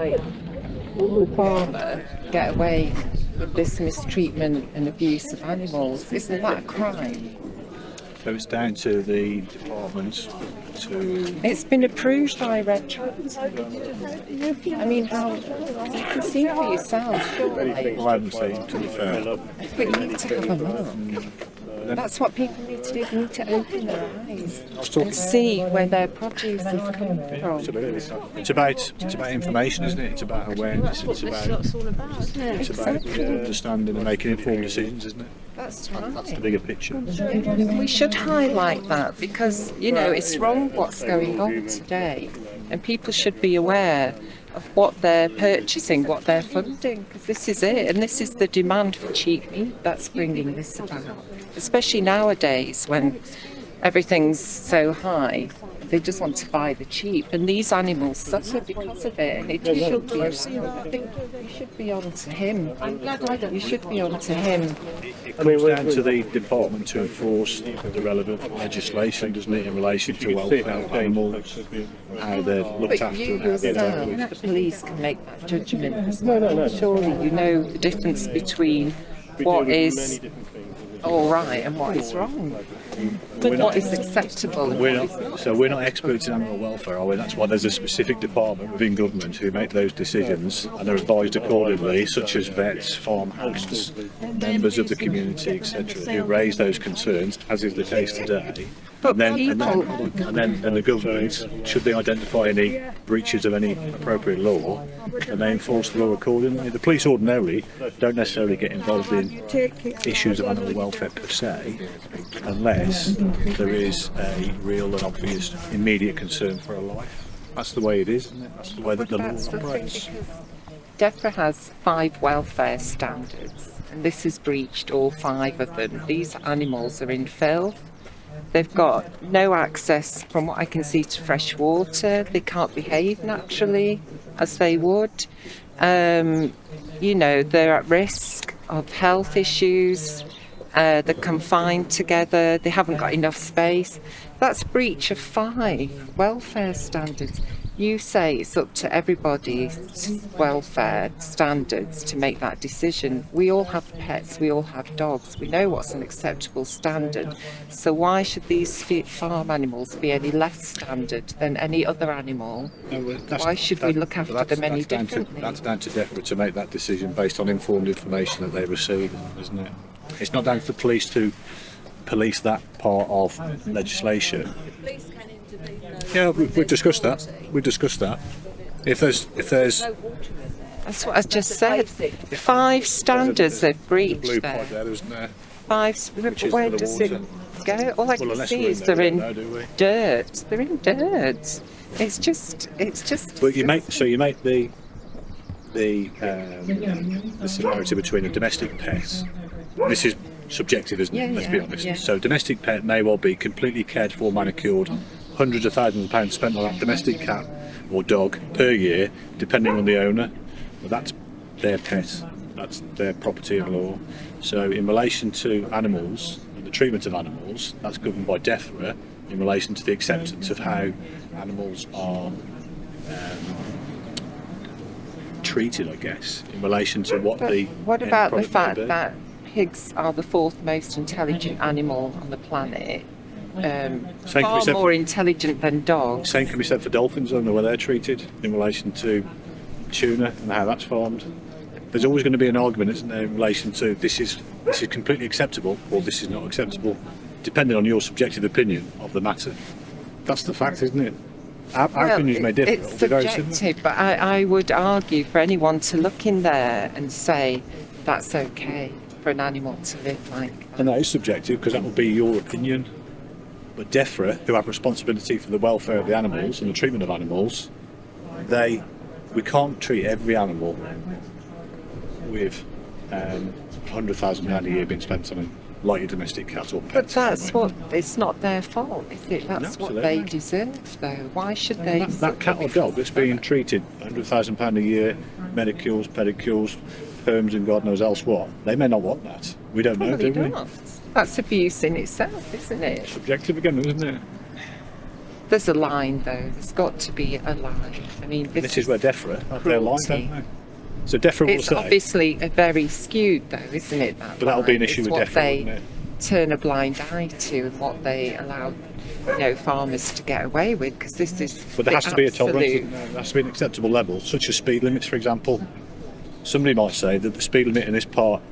like the farmer get away with this mistreatment and abuse of animals? Isn't that a crime? So it's down to the departments to... It's been approved by Red Tracks. I mean, how... You can see for yourself, surely. Well, I haven't seen, to be fair. But you need to have a look. That's what people need to do. They need to open their eyes and see where their produce is coming from. It's about information, isn't it? It's about awareness. It's about understanding and making informed decisions, isn't it? That's right. That's the bigger picture. We should highlight that because, you know, it's wrong what's going on today, and people should be aware of what they're purchasing, what they're funding, because this is it, and this is the demand for cheap meat that's bringing this about. Especially nowadays when everything's so high, they just want to buy the cheap, and these animals suffer because of it. And it should be, I think you should be on to him. You should be on to him. It comes down to the department to enforce the relevant legislation, doesn't it, in relation to welfare of animals, how they're looked But after. you yourself, the police can make that judgment. Surely you know the difference between what is all right and what is wrong. What is acceptable and what is not. So we're not experts in animal welfare, are we? That's why there's a specific department within government who make those decisions and are advised accordingly, such as vets, farmhands, members of the community, etc., who raise those concerns, as is the case today. But And then the government, should they identify any breaches of any appropriate law, and they enforce the law accordingly. The police ordinarily don't necessarily get involved in issues of animal welfare per se, unless there is a real and obvious immediate concern for a life. That's the way it is, isn't it? That's the way that the law operates. DEFRA has 5 welfare standards, and this has breached all 5 of them. These animals are in filth. They've got no access, from what I can see, to fresh water. They can't behave naturally as they would. You know, they're at risk of health issues. They're confined together. They haven't got enough space. That's breach of 5 welfare standards. You say it's up to everybody's welfare standards to make that decision. We all have pets, we all have dogs. We know what's an acceptable standard. So why should these farm animals be any less standard than any other animal? Why should we look after them any differently? That's down to DEFRA to make that decision based on informed information that they receive, isn't it? It's not down to the police to police that part of legislation. Yeah, we've discussed that. If there's That's what I just said. 5 standards they've breached blue there. pod there, isn't there? 5. Where does it go? All I can see is they're in dirt. They're in dirt. It's just. But you make the similarity between a domestic pet. This is subjective, isn't it? Let's be honest. Yeah. So domestic pet may well be completely cared for, manicured, hundreds of thousands of pounds spent on that domestic cat or dog per year, depending on the owner. But that's their pet, that's their property in law. So in relation to animals and the treatment of animals, that's governed by DEFRA in relation to the acceptance of how animals are treated, I guess, in relation to what the... What about the fact that pigs are the 4th most intelligent animal on the planet? Far more intelligent than dogs. Same can be said for dolphins, I don't know where they're treated in relation to tuna and how that's farmed. There's always going to be an argument, isn't there, in relation to this is completely acceptable or this is not acceptable, depending on your subjective opinion of the matter. That's the fact, isn't it? Our opinions may differ. It's subjective, but I would argue for anyone to look in there and say that's okay for an animal to live like. And that is subjective because that will be your opinion. But DEFRA, who have responsibility for the welfare of the animals and the treatment of animals, we can't treat every animal with £100,000 a year being spent on a like your domestic cat or pet. But it's not their fault, is it? That's what they deserve, though. Why should they? That cat or dog that's being treated £100,000 a year, manicures, pedicures, perms, and God knows else what, they may not want that. We don't know, do we? Not. That's abuse in itself, isn't it? Subjective again, isn't it? There's a line though. There's got to be a line. I mean, This is where DEFRA have their line, cruelty. don't they? So DEFRA will It's say, obviously a very skewed though, isn't it? That but that'll be an line? issue It's with what DEFRA, they wouldn't it? turn a blind eye to and what they allow, farmers to get away with, because this is. But there the has to be a tolerance, absolute- there has to be an acceptable level, such as speed limits, for example. Somebody might say that the speed limit in this part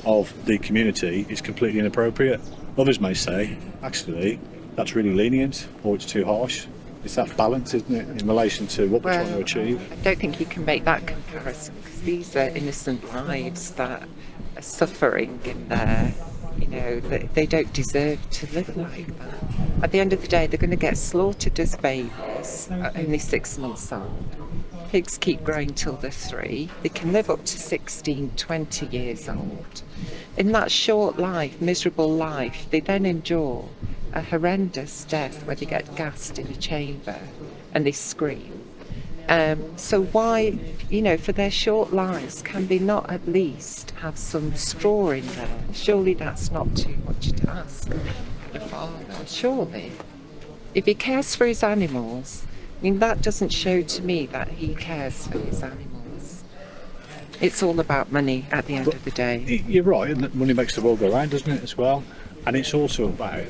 of the community is completely inappropriate. Others may say, actually, that's really lenient, or it's too harsh. It's that balance, isn't it, in relation to what we're trying to achieve? I don't think you can make that comparison, because these are innocent lives that are suffering in there. They don't deserve to live like that. At the end of the day, they're going to get slaughtered as babies, only 6 months old. Pigs keep growing till they're 3. They can live up to 16, 20 years old. In that short life, miserable life, they then endure a horrendous death where they get gassed in a chamber and they scream. So why, for their short lives, can they not at least have some straw in there? Surely that's not too much to ask of the farmer, surely. If he cares for his animals, that doesn't show to me that he cares for his animals. It's all about money at the end of the day. You're right, and that money makes the world go round, doesn't it, as well? And it's also about,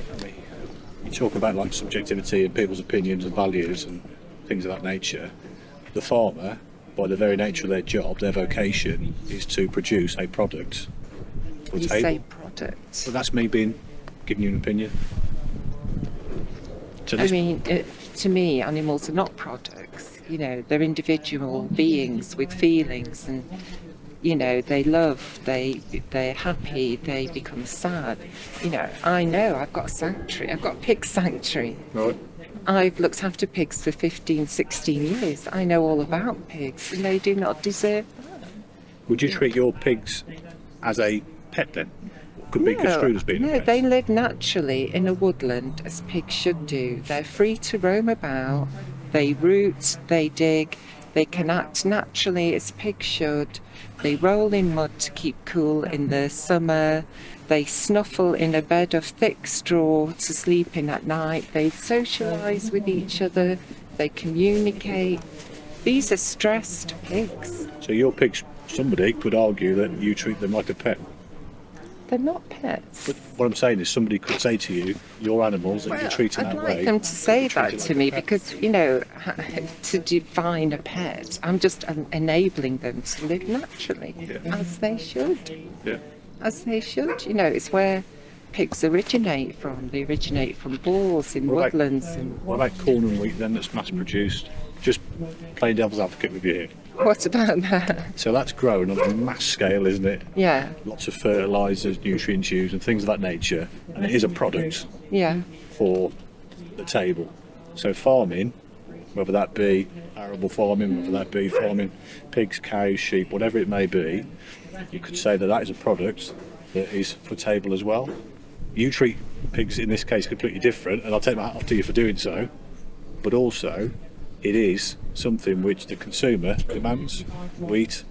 you talk about like subjectivity and people's opinions and values and things of that nature. The farmer, by the very nature of their job, their vocation, is to produce a product for You table. say product. But that's me giving you an opinion. To this, To me, animals are not products. They're individual beings with feelings, and they love, they're happy, they become sad. I know I've got a sanctuary. I've got a pig sanctuary. right. I've looked after pigs for 15, 16 years. I know all about pigs, and they do not deserve that. Would you treat your pigs as a pet then? Could be construed as being a No, pet. they live naturally in a woodland as pigs should do. They're free to roam about, they root, they dig, they can act naturally as pigs should. They roll in mud to keep cool in the summer. They snuffle in a bed of thick straw to sleep in at night. They socialise with each other. They communicate. These are stressed pigs. So your pigs, somebody could argue that you treat them like a pet. They're not pets. But what I'm saying is somebody could say to you, your animals that you're treating I'd that like way. them to say you're treating that to like me a pet. because, to define a pet, I'm just enabling them to live naturally, as they should. Yeah. As they should. It's where pigs originate from. They originate from boars in What about- woodlands. And What about corn and wheat then that's mass produced? Just playing devil's advocate with you here. what about that? So that's grown on a mass scale, isn't it? Yeah, Lots of fertilisers, nutrients used and things of that nature. And it is a product yeah. for the table. So farming, whether that be arable farming, whether that be farming pigs, cows, sheep, whatever it may be, you could say that that is a product that is for table as well. You treat pigs in this case completely different, and I'll take my hat off to you for doing so, but also it is something which the consumer demands. Wheat,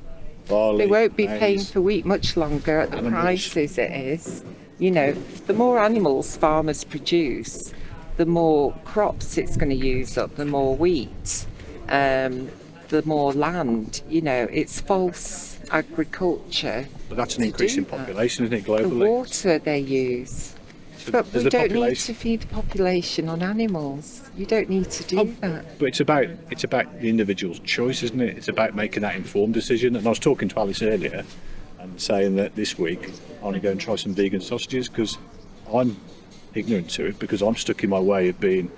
barley, They won't be maize. paying for wheat much longer at the Animals. prices it is. The more animals farmers produce, the more crops it's going to use up, the more wheat, the more land. It's false agriculture. But that's an to increase do in that. population, isn't it, The globally? water they use. So But there's we a don't need population- to feed the population on animals. You don't need to do that. But it's about the individual's choice, isn't it? It's about making that informed decision. And I was talking to Alice earlier and saying that this week I want to go and try some vegan sausages because I'm ignorant to it, because I'm stuck in my way of being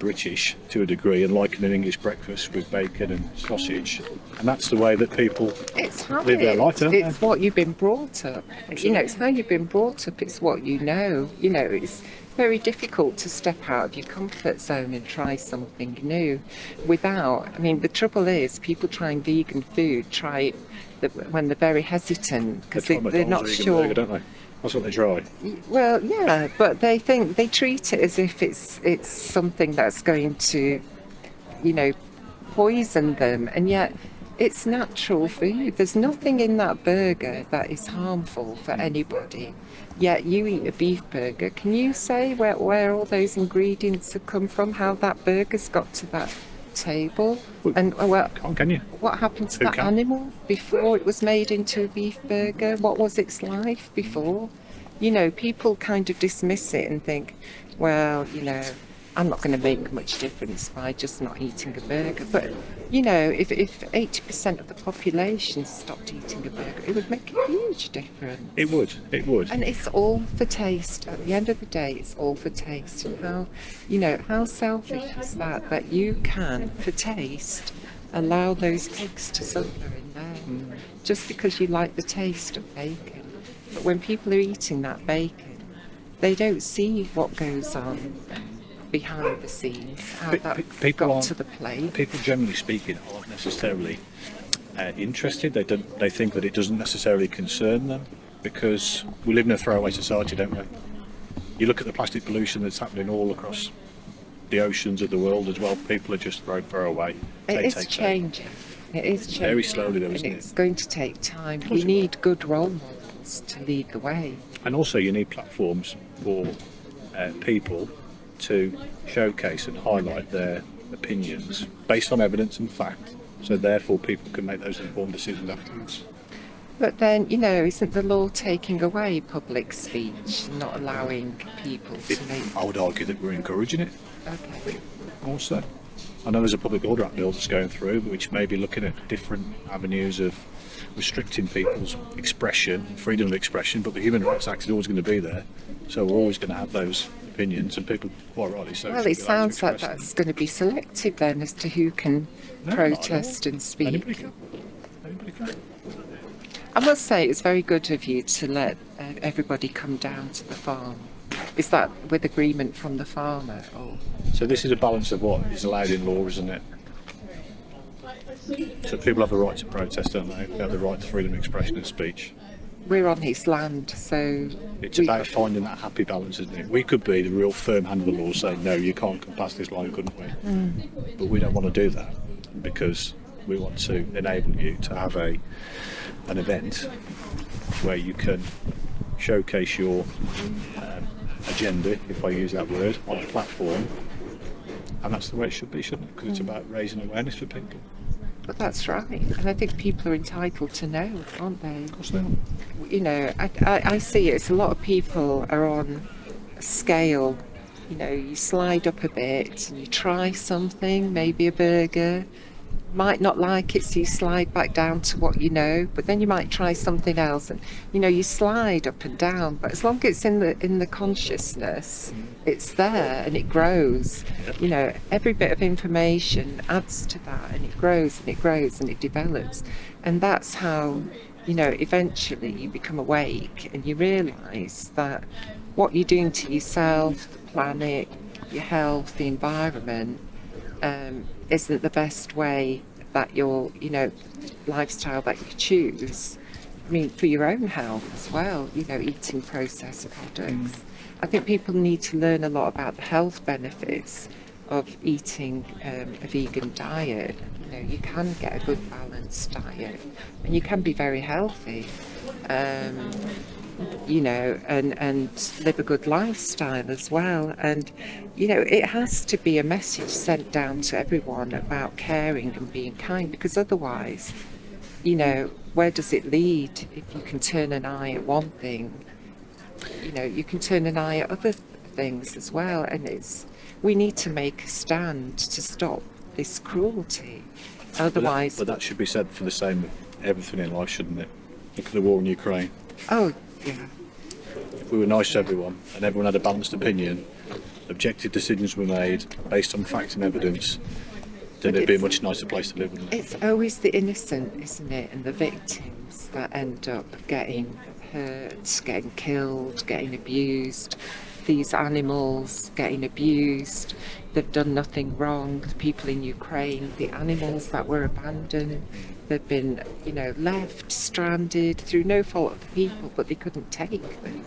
British to a degree and liking an English breakfast with bacon and sausage. And that's the way that people It's how live their life, don't it's what you've been brought up. It's how you've been brought up. It's what you know. It's very difficult to step out of your comfort zone and try something new without. The trouble is people trying vegan food try it when they're very hesitant because try they're not McDonald's vegan sure. burger, don't they? That's what they try. Well, yeah, but they treat it as if it's something that's going to, poison them, and yet It's natural food. There's nothing in that burger that is harmful for anybody. Yet you eat a beef burger. Can you say where all those ingredients have come from? How that burger's got to that table? And Can you? what happened to Who that can? animal before it was made into a beef burger? What was its life before? You know, people kind of dismiss it and think, well, you know, I'm not going to make much difference by just not eating a burger. But, you know, if 80% of the population stopped eating a burger, it would make a huge difference. It would. And it's all for taste. At the end of the day, it's all for taste. And how selfish is that you can, for taste, allow those pigs to suffer in there just because you like the taste of bacon. But when people are eating that bacon, they don't see what goes on behind the scenes, how that got to the plate. People, generally speaking, aren't necessarily interested. They think that it doesn't necessarily concern them because we live in a throwaway society, don't we? You look at the plastic pollution that's happening all across the oceans of the world as well. People are just throw away. It is changing. It is changing. Very slowly, though, isn't it? It's going to take time. We need good role models to lead the way. And also you need platforms for people to showcase and highlight their opinions based on evidence and fact, so therefore people can make those informed decisions afterwards. But then, you know, isn't the law taking away public speech, not allowing people to make... I would argue that we're encouraging it. Okay. Also, I know there's a Public Order Act bill that's going through, which may be looking at different avenues of restricting people's expression, freedom of expression, but the Human Rights Act is always going to be there, so we're always going to have those opinions, and people, quite rightly so. Well, it sounds like that's going to be selective then as to who can protest and speak. Anybody can. I must say it's very good of you to let everybody come down to the farm. Is that with agreement from the farmer? Or? So this is a balance of what is allowed in law, isn't it? So people have the right to protest, don't they? They have the right to freedom of expression and speech. We're on his land, so... It's about finding that happy balance, isn't it? We could be the real firm hand of the law saying, no, you can't come past this line, couldn't we? But we don't want to do that because we want to enable you to have an event where you can showcase your agenda, if I use that word, on a platform. And that's the way it should be, shouldn't it? Because it's about raising awareness for people. But that's right, and I think people are entitled to know, aren't they? Of course they are. You know, I see it's a lot of people are on a scale. You know, you slide up a bit and you try something, maybe a burger, might not like it, so you slide back down to what you know, but then you might try something else, and you know, you slide up and down, but as long as it's in the consciousness, it's there and it grows. You know, every bit of information adds to that, and it grows and it grows and it develops, and that's how, you know, eventually you become awake and you realise that what you're doing to yourself, the planet, your health, the environment, isn't the best way that your, you know, lifestyle that you choose. I mean, for your own health as well, you know, eating processed products. I think people need to learn a lot about the health benefits of eating a vegan diet. You know, you can get a good balanced diet and you can be very healthy. You know, and live a good lifestyle as well. And, you know, it has to be a message sent down to everyone about caring and being kind, because otherwise, you know, where does it lead? If you can turn an eye at one thing, you know, you can turn an eye at other things as well. And we need to make a stand to stop this cruelty. Otherwise... But that should be said for the same with everything in life, shouldn't it? Look at the war in Ukraine. Oh, yeah. If we were nice to everyone and everyone had a balanced opinion, objective decisions were made based on fact and evidence, then it'd be a much nicer place to live, wouldn't it? It's always the innocent, isn't it, and the victims that end up getting hurt, getting killed, getting abused. These animals getting abused, they've done nothing wrong. The people in Ukraine, the animals that were abandoned, they've been, you know, left stranded through no fault of the people, but they couldn't take them.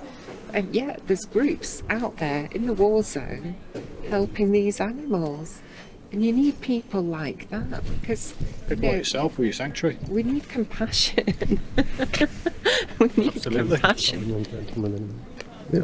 And yet there's groups out there in the war zone helping these animals. And you need people like that because People like yourself with your sanctuary. we need compassion. We need Absolutely. compassion. Yeah.